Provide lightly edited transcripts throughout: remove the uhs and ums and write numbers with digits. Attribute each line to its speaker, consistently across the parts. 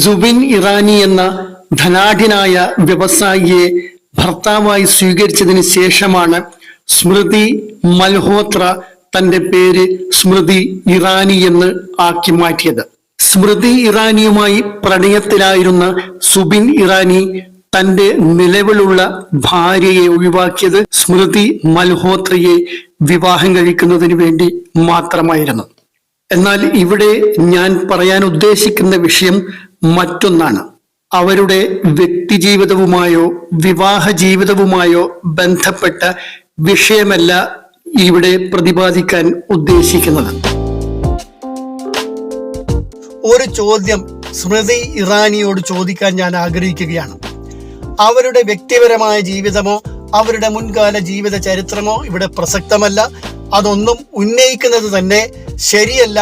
Speaker 1: സുബിൻ ഇറാനി എന്ന ധനാഢ്യനായ വ്യവസായിയെ ഭർത്താവായി സ്വീകരിച്ചതിന് ശേഷമാണ് സ്മൃതി മൽഹോത്ര തന്റെ പേര് സ്മൃതി ഇറാനി എന്ന് ആക്കി മാറ്റിയത്. സ്മൃതി ഇറാനിയുമായി പ്രണയത്തിലായിരുന്ന സുബിൻ ഇറാനി തന്റെ നിലവിലുള്ള ഭാര്യയെ ഒഴിവാക്കിയത് സ്മൃതി മൽഹോത്രയെ വിവാഹം കഴിക്കുന്നതിന് വേണ്ടി മാത്രമായിരുന്നു. എന്നാൽ ഇവിടെ ഞാൻ പറയാൻ ഉദ്ദേശിക്കുന്ന വിഷയം മറ്റൊന്നാണ്. അവരുടെ വ്യക്തിജീവിതവുമായോ വിവാഹ ജീവിതവുമായോ ബന്ധപ്പെട്ട വിഷയമല്ല ഇവിടെ പ്രതിപാദിക്കാൻ ഉദ്ദേശിക്കുന്നത്. ഒരു ചോദ്യം സ്മൃതി ഇറാനിയോട് ചോദിക്കാൻ ഞാൻ ആഗ്രഹിക്കുകയാണ്. അവരുടെ വ്യക്തിപരമായ ജീവിതമോ അവരുടെ മുൻകാല ജീവിത ചരിത്രമോ ഇവിടെ പ്രസക്തമല്ല. അതൊന്നും ഉന്നയിക്കുന്നത് തന്നെ ശരിയല്ല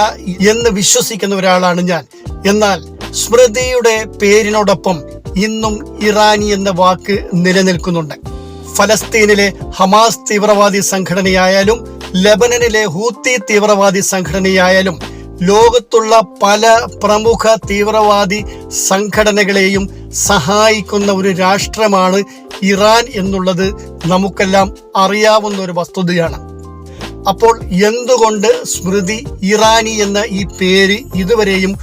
Speaker 1: എന്ന് വിശ്വസിക്കുന്ന ഒരാളാണ് ഞാൻ. എന്നാൽ സ്മൃതിയുടെ പേരിനോടൊപ്പം ഇന്നും ഇറാനി എന്ന വാക്ക് നിലനിൽക്കുന്നുണ്ട്. ഫലസ്തീനിലെ ഹമാസ് തീവ്രവാദി സംഘടനയായാലും ലെബനനിലെ ഹൂത്തി തീവ്രവാദി സംഘടനയായാലും ലോകത്തുള്ള പല പ്രമുഖ തീവ്രവാദി സംഘടനകളെയും സഹായിക്കുന്ന ഒരു രാഷ്ട്രമാണ് ഇറാൻ എന്നുള്ളത് നമുക്കെല്ലാം അറിയാവുന്ന ഒരു വസ്തുതയാണ്. അപ്പോൾ എന്തുകൊണ്ട് സ്മൃതി ഇറാനി എന്ന ഈ പേര് ഇതുവരെയും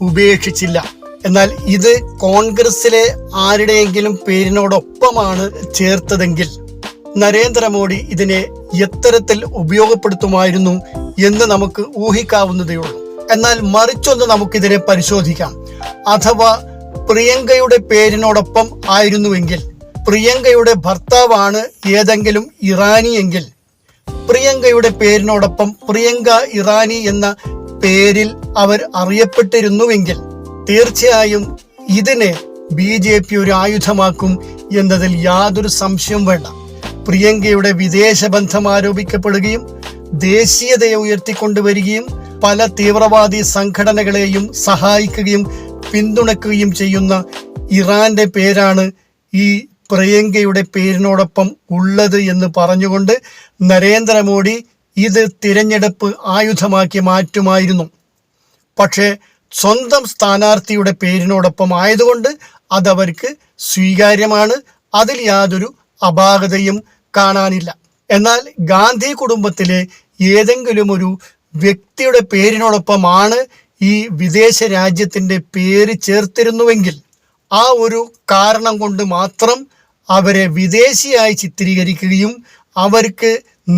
Speaker 1: ഉപേക്ഷിച്ചില്ല? എന്നാൽ ഇത് കോൺഗ്രസിലെ ആരുടെയെങ്കിലും പേരിനോടൊപ്പമാണ് ചേർത്തതെങ്കിൽ നരേന്ദ്രമോദി ഇതിനെ എത്തരത്തിൽ ഉപയോഗപ്പെടുത്തുമായിരുന്നു എന്ന് നമുക്ക് ഊഹിക്കാവുന്നതേ ഉള്ളൂ. എന്നാൽ മറിച്ചൊന്ന് നമുക്കിതിനെ പരിശോധിക്കാം. അഥവാ പ്രിയങ്കയുടെ പേരിനോടൊപ്പം ആയിരുന്നുവെങ്കിൽ, പ്രിയങ്കയുടെ ഭർത്താവാണ് ഏതെങ്കിലും ഇറാനി എങ്കിൽ, പ്രിയങ്കയുടെ പേരിനോടൊപ്പം പ്രിയങ്ക ഇറാനി എന്ന പേരിൽ അവർ അറിയപ്പെട്ടിരുന്നുവെങ്കിൽ തീർച്ചയായും ഇതിനെ BJP ഒരു ആയുധമാക്കും എന്നതിൽ യാതൊരു സംശയവും വേണ്ട. പ്രിയങ്കയുടെ വിദേശ ബന്ധം ആരോപിക്കപ്പെടുകയും ദേശീയതയെ ഉയർത്തിക്കൊണ്ടുവരികയും പല തീവ്രവാദി സംഘടനകളെയും സഹായിക്കുകയും പിന്തുണയ്ക്കുകയും ചെയ്യുന്ന ഇറാന്റെ പേരാണ് ഈ പ്രിയങ്കയുടെ പേരിനോടൊപ്പം ഉള്ളത് എന്ന് പറഞ്ഞുകൊണ്ട് നരേന്ദ്രമോദി ഇത് തിരഞ്ഞെടുപ്പ് ആയുധമാക്കി മാറ്റുമായിരുന്നു. പക്ഷേ സ്വന്തം സ്ഥാനാർത്ഥിയുടെ പേരിനോടൊപ്പം ആയതുകൊണ്ട് അതവർക്ക് സ്വീകാര്യമാണ്. അതിൽ യാതൊരു അപാകതയും കാണാനില്ല. എന്നാൽ ഗാന്ധി കുടുംബത്തിലെ ഏതെങ്കിലും ഒരു വ്യക്തിയുടെ പേരിനോടൊപ്പമാണ് ഈ വിദേശ രാജ്യത്തിൻ്റെ പേര് ചേർത്തിരുന്നുവെങ്കിൽ ആ ഒരു കാരണം കൊണ്ട് മാത്രം അവരെ വിദേശിയായി ചിത്രീകരിക്കുകയും അവർക്ക്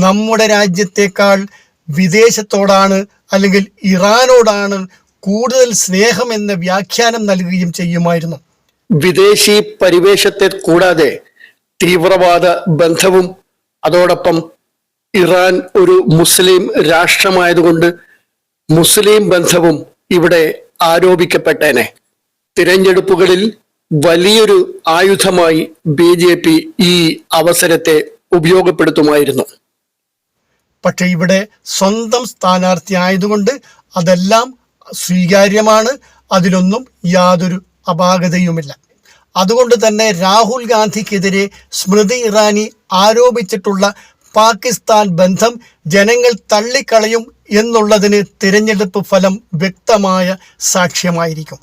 Speaker 1: നമ്മുടെ രാജ്യത്തെക്കാൾ വിദേശത്തോടാണ് അല്ലെങ്കിൽ ഇറാനോടാണ് കൂടുതൽ സ്നേഹം എന്ന വ്യാഖ്യാനം നൽകുകയും ചെയ്യുമായിരുന്നു. വിദേശി പരിവേഷത്തെ കൂടാതെ തീവ്രവാദ ബന്ധവും അതോടൊപ്പം ഇറാൻ ഒരു മുസ്ലിം രാഷ്ട്രമായതുകൊണ്ട് മുസ്ലിം ബന്ധവും ഇവിടെ ആരോപിക്കപ്പെട്ടേനെ. തിരഞ്ഞെടുപ്പുകളിൽ വലിയൊരു ആയുധമായി BJP ഈ അവസരത്തെ ഉപയോഗപ്പെടുത്തുമായിരുന്നു.
Speaker 2: പക്ഷെ ഇവിടെ സ്വന്തം സ്ഥാനാർത്ഥി ആയതുകൊണ്ട് അതെല്ലാം സ്വീകാര്യമാണ്. അതിലൊന്നും യാതൊരു അപാകതയുമില്ല. അതുകൊണ്ട് തന്നെ രാഹുൽ ഗാന്ധിക്കെതിരെ സ്മൃതി ഇറാനി ആരോപിച്ചിട്ടുള്ള പാകിസ്ഥാൻ ബന്ധം ജനങ്ങൾ തള്ളിക്കളയും എന്നുള്ളതിന് തിരഞ്ഞെടുപ്പ് ഫലം വ്യക്തമായ സാക്ഷ്യമായിരിക്കും.